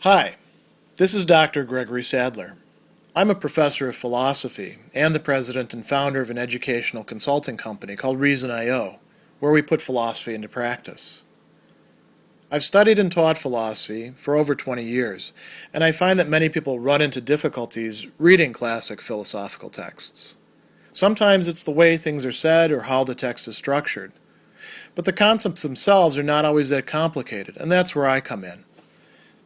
Hi, this is Dr. Gregory Sadler. I'm a professor of philosophy and the president and founder of an educational consulting company called Reason.io, where we put philosophy into practice. I've studied and taught philosophy for over 20 years, and I find that many people run into difficulties reading classic philosophical texts. Sometimes it's the way things are said or how the text is structured. But the concepts themselves are not always that complicated, and that's where I come in.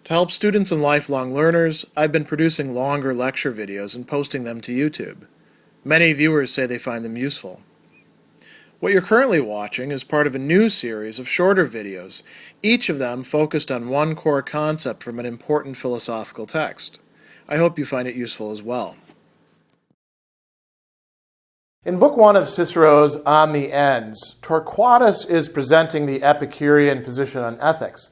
To help students and lifelong learners, I've been producing longer lecture videos and posting them to YouTube. Many viewers say they find them useful. What you're currently watching is part of a new series of shorter videos, each of them focused on one core concept from an important philosophical text. I hope you find it useful as well. In Book 1 of Cicero's On the Ends, Torquatus is presenting the Epicurean position on ethics.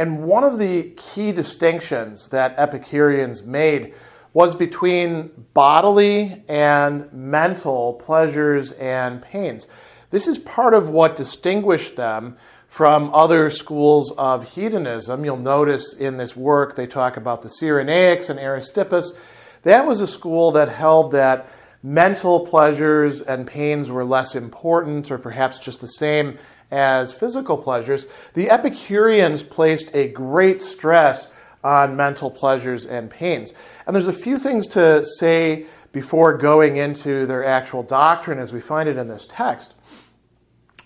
And one of the key distinctions that Epicureans made was between bodily and mental pleasures and pains. This is part of what distinguished them from other schools of hedonism. You'll notice in this work they talk about the Cyrenaics and Aristippus. That was a school that held that mental pleasures and pains were less important, or perhaps just the same as physical pleasures. The Epicureans placed a great stress on mental pleasures and pains. And there's a few things to say before going into their actual doctrine as we find it in this text.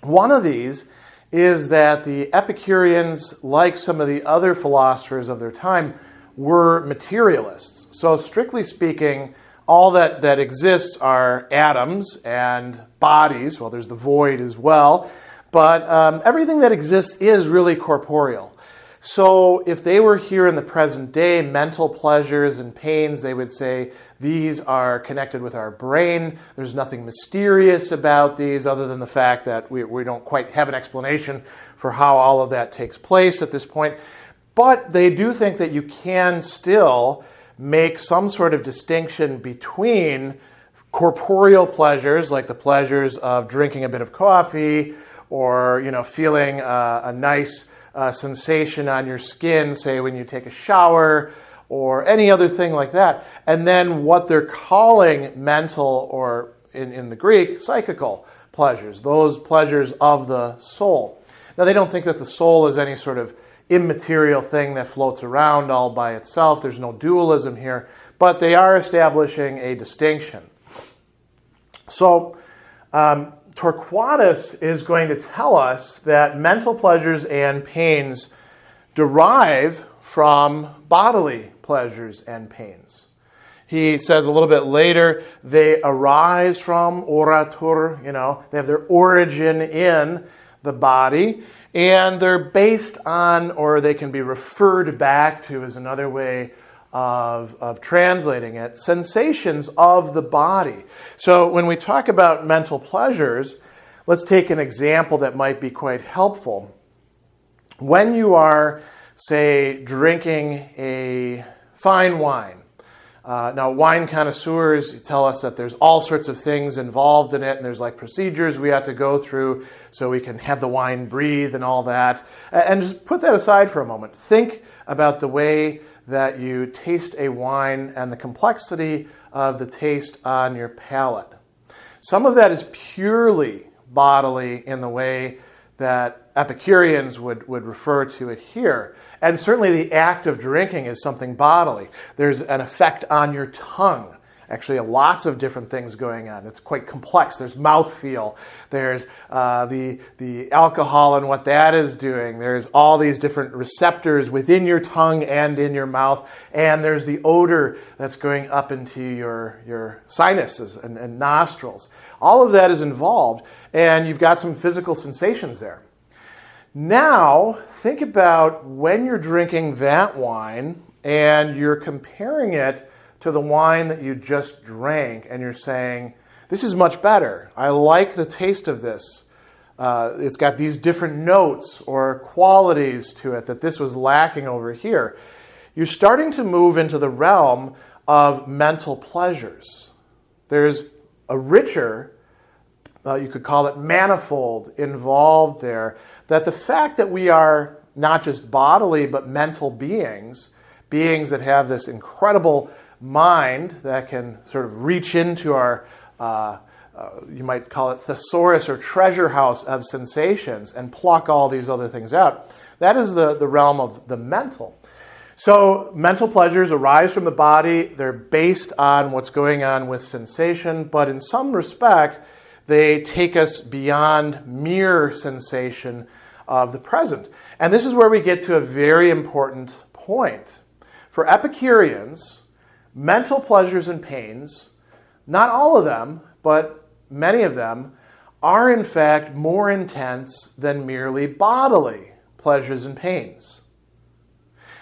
One of these is that the Epicureans, like some of the other philosophers of their time, were materialists. So strictly speaking, all that exists are atoms and bodies. Well, there's the void as well. But everything that exists is really corporeal. So if they were here in the present day, mental pleasures and pains, they would say these are connected with our brain. There's nothing mysterious about these other than the fact that we don't quite have an explanation for how all of that takes place at this point. But they do think that you can still make some sort of distinction between corporeal pleasures, like the pleasures of drinking a bit of coffee, or feeling a nice sensation on your skin, say when you take a shower, or any other thing like that. And then what they're calling mental, or in the Greek, psychical pleasures, those pleasures of the soul. Now, they don't think that the soul is any sort of immaterial thing that floats around all by itself. There's no dualism here, but they are establishing a distinction. So, Torquatus is going to tell us that mental pleasures and pains derive from bodily pleasures and pains. He says a little bit later, they arise from oratur, they have their origin in the body, and they're based on, or they can be referred back to, is another way of translating it, sensations of the body. So when we talk about mental pleasures, let's take an example that might be quite helpful. When you are, say, drinking a fine wine, now wine connoisseurs tell us that there's all sorts of things involved in it, and there's like procedures we have to go through so we can have the wine breathe and all that. And just put that aside for a moment. Think about the way that you taste a wine and the complexity of the taste on your palate. Some of that is purely bodily in the way that Epicureans would refer to it here. And certainly the act of drinking is something bodily. There's an effect on your tongue. Actually, lots of different things going on. It's quite complex. There's mouthfeel. There's the alcohol and what that is doing. There's all these different receptors within your tongue and in your mouth. And there's the odor that's going up into your sinuses and nostrils. All of that is involved, and you've got some physical sensations there. Now, think about when you're drinking that wine and you're comparing it to the wine that you just drank, and you're saying, this is much better. I like the taste of this. It's got these different notes or qualities to it that this was lacking over here. You're starting to move into the realm of mental pleasures. There's a richer, you could call it manifold, involved there, that the fact that we are not just bodily but mental beings beings that have this incredible mind that can sort of reach into our, you might call it thesaurus or treasure house of sensations and pluck all these other things out. That is the realm of the mental. So mental pleasures arise from the body. They're based on what's going on with sensation, but in some respect, they take us beyond mere sensation of the present. And this is where we get to a very important point. For Epicureans, mental pleasures and pains, not all of them, but many of them, are in fact more intense than merely bodily pleasures and pains.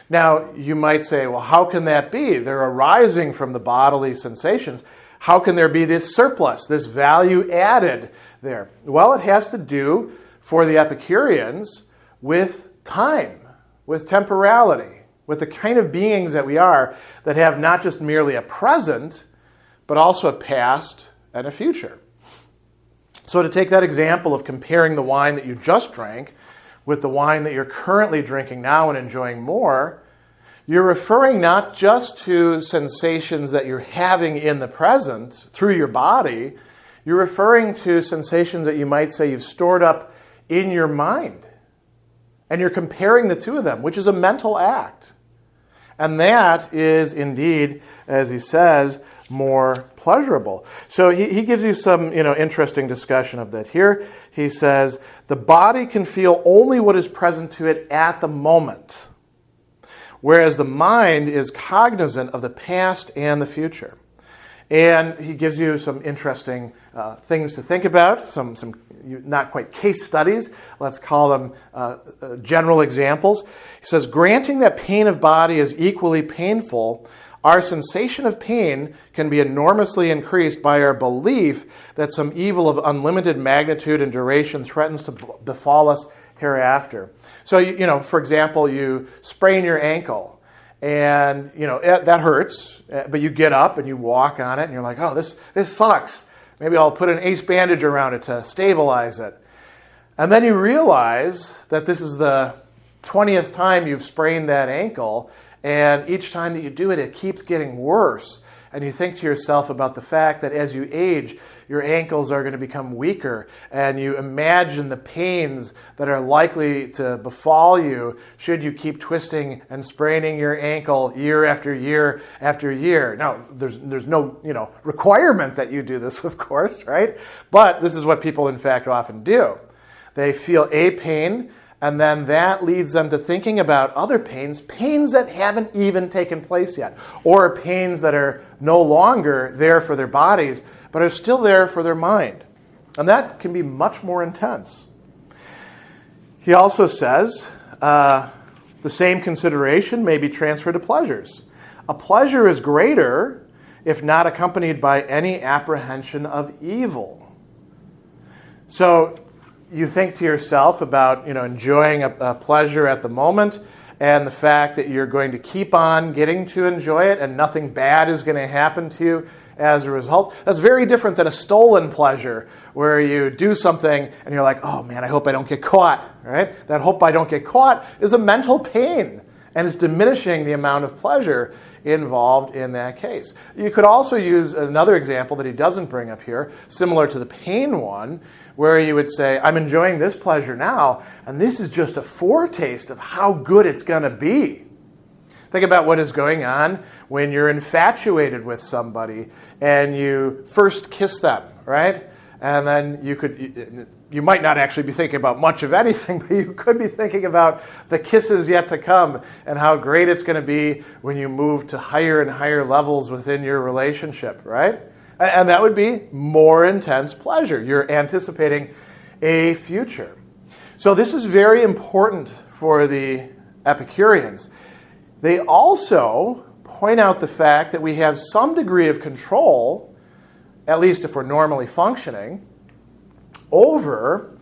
Now, you might say, well, how can that be? They're arising from the bodily sensations. How can there be this surplus, this value added there? Well, it has to do, for the Epicureans, with time, with temporality, with the kind of beings that we are that have not just merely a present, but also a past and a future. So to take that example of comparing the wine that you just drank with the wine that you're currently drinking now and enjoying more, you're referring not just to sensations that you're having in the present through your body, you're referring to sensations that you might say you've stored up in your mind. And you're comparing the two of them, which is a mental act. And that is indeed, as he says, more pleasurable. So he gives you some interesting discussion of that here. He says, the body can feel only what is present to it at the moment, whereas the mind is cognizant of the past and the future. And he gives you some interesting things to think about, some not quite case studies, let's call them general examples. He says, granting that pain of body is equally painful, our sensation of pain can be enormously increased by our belief that some evil of unlimited magnitude and duration threatens to befall us hereafter. So, for example, you sprain your ankle, and, that hurts, but you get up and you walk on it, and you're like, oh, this sucks. Maybe I'll put an ace bandage around it to stabilize it. And then you realize that this is the 20th time you've sprained that ankle, and each time that you do it, it keeps getting worse. And you think to yourself about the fact that as you age, your ankles are going to become weaker, and you imagine the pains that are likely to befall you should you keep twisting and spraining your ankle year after year after year. Now, there's no requirement that you do this, of course, right? But this is what people, in fact, often do. They feel a pain, and then that leads them to thinking about other pains that haven't even taken place yet, or pains that are no longer there for their bodies, but are still there for their mind. And that can be much more intense. He also says the same consideration may be transferred to pleasures. A pleasure is greater if not accompanied by any apprehension of evil. So you think to yourself about enjoying a pleasure at the moment, and the fact that you're going to keep on getting to enjoy it and nothing bad is going to happen to you as a result. That's very different than a stolen pleasure where you do something and you're like, oh man, I hope I don't get caught. Right? That hope I don't get caught is a mental pain, and it's diminishing the amount of pleasure involved in that case. You could also use another example that he doesn't bring up here, similar to the pain one, where you would say, I'm enjoying this pleasure now, and this is just a foretaste of how good it's going to be. Think about what is going on when you're infatuated with somebody and you first kiss them, right? And then you might not actually be thinking about much of anything, but you could be thinking about the kisses yet to come and how great it's going to be when you move to higher and higher levels within your relationship, right? And that would be more intense pleasure. You're anticipating a future. So this is very important for the Epicureans. They also point out the fact that we have some degree of control, at least if we're normally functioning, over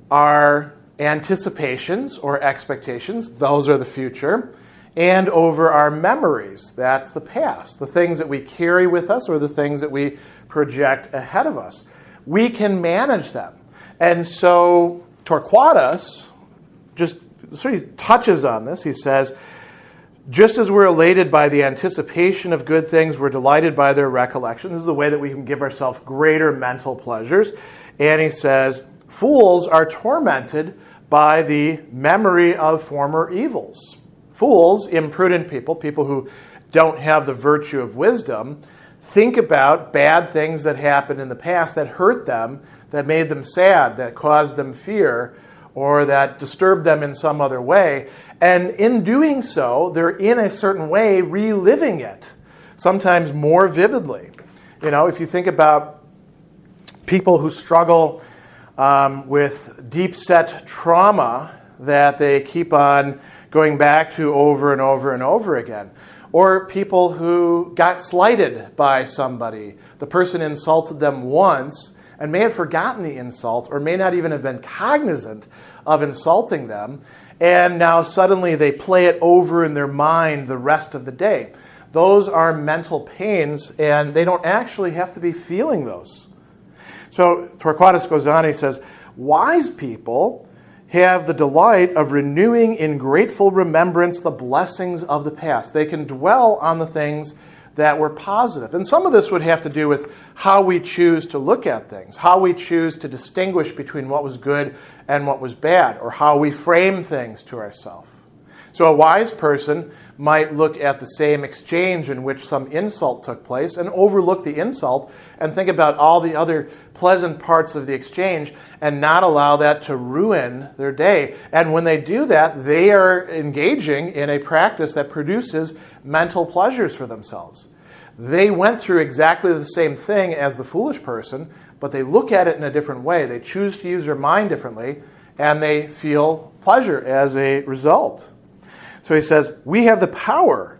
our anticipations or expectations, those are the future, and over our memories, that's the past, the things that we carry with us or the things that we project ahead of us. We can manage them. And so Torquatus just sort of touches on this. He says, Just as we're elated by the anticipation of good things, we're delighted by their recollection. This is the way that we can give ourselves greater mental pleasures. And he says, fools are tormented by the memory of former evils. Fools, imprudent people, people who don't have the virtue of wisdom, think about bad things that happened in the past that hurt them, that made them sad, that caused them fear, or that disturbed them in some other way. And in doing so, they're in a certain way reliving it, sometimes more vividly. If you think about people who struggle with deep-set trauma that they keep on going back to over and over and over again, or people who got slighted by somebody. The person insulted them once and may have forgotten the insult or may not even have been cognizant of insulting them, and now suddenly they play it over in their mind the rest of the day. Those are mental pains, and they don't actually have to be feeling those. So Torquatus goes on, he says, wise people have the delight of renewing in grateful remembrance the blessings of the past. They can dwell on the things that were positive. And some of this would have to do with how we choose to look at things, how we choose to distinguish between what was good and what was bad, or how we frame things to ourselves. So a wise person might look at the same exchange in which some insult took place and overlook the insult and think about all the other pleasant parts of the exchange and not allow that to ruin their day. And when they do that, they are engaging in a practice that produces mental pleasures for themselves. They went through exactly the same thing as the foolish person, but they look at it in a different way. They choose to use their mind differently, and they feel pleasure as a result. So he says, we have the power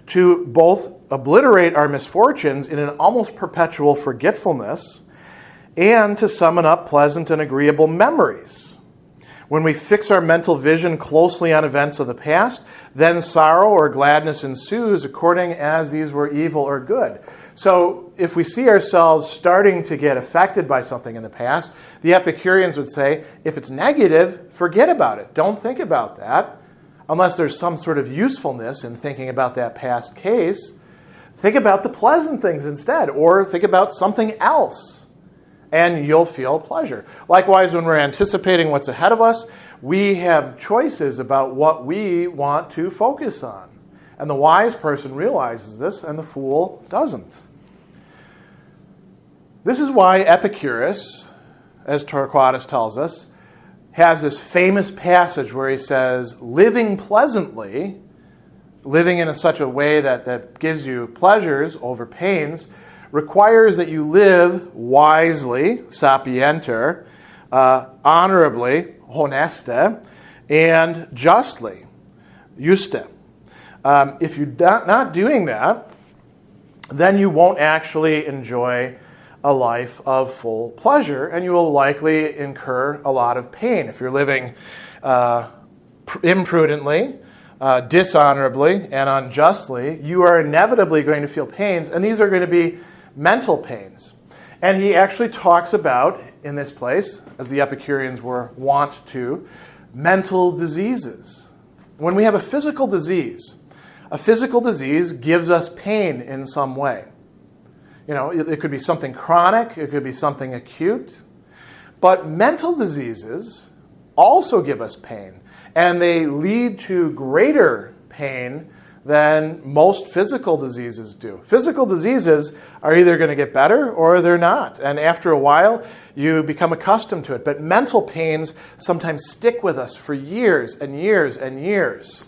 to both obliterate our misfortunes in an almost perpetual forgetfulness and to summon up pleasant and agreeable memories. When we fix our mental vision closely on events of the past, then sorrow or gladness ensues according as these were evil or good. So if we see ourselves starting to get affected by something in the past, the Epicureans would say, if it's negative, forget about it. Don't think about that. Unless there's some sort of usefulness in thinking about that past case, think about the pleasant things instead, or think about something else, and you'll feel pleasure. Likewise, when we're anticipating what's ahead of us, we have choices about what we want to focus on. And the wise person realizes this, and the fool doesn't. This is why Epicurus, as Torquatus tells us, has this famous passage where he says, living pleasantly, living in such a way that gives you pleasures over pains, requires that you live wisely, sapienter, honorably, honeste, and justly, juste. If you're not doing that, then you won't actually enjoy a life of full pleasure, and you will likely incur a lot of pain. If you're living imprudently, dishonorably, and unjustly, you are inevitably going to feel pains, and these are going to be mental pains. And he actually talks about, in this place, as the Epicureans were wont to, mental diseases. When we have a physical disease gives us pain in some way. It could be something chronic, it could be something acute. But mental diseases also give us pain, and they lead to greater pain than most physical diseases do. Physical diseases are either going to get better or they're not. And after a while, you become accustomed to it. But mental pains sometimes stick with us for years and years and years.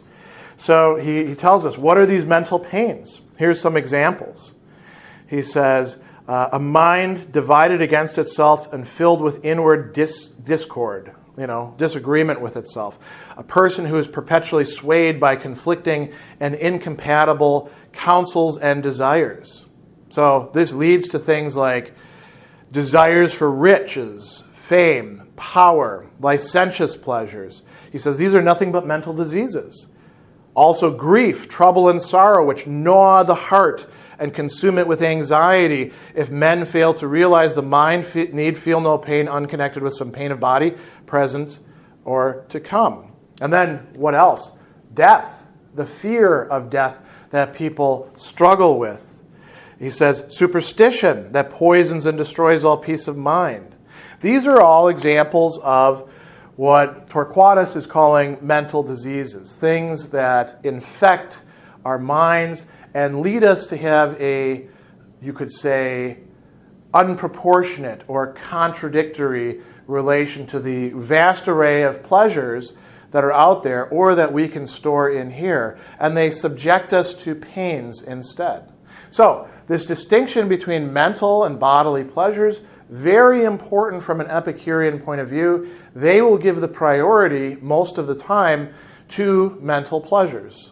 So he tells us, what are these mental pains? Here's some examples. He says, a mind divided against itself and filled with inward discord, disagreement with itself. A person who is perpetually swayed by conflicting and incompatible counsels and desires. So this leads to things like desires for riches, fame, power, licentious pleasures. He says these are nothing but mental diseases. Also grief, trouble, and sorrow, which gnaw the heart and consume it with anxiety. If men fail to realize the mind need feel no pain unconnected with some pain of body, present or to come. And then what else? Death. the fear of death that people struggle with. He says, superstition that poisons and destroys all peace of mind. These are all examples of what Torquatus is calling mental diseases, things that infect our minds and lead us to have a, you could say, unproportionate or contradictory relation to the vast array of pleasures that are out there or that we can store in here, and they subject us to pains instead. So, this distinction between mental and bodily pleasures, very important from an Epicurean point of view. They will give the priority most of the time to mental pleasures.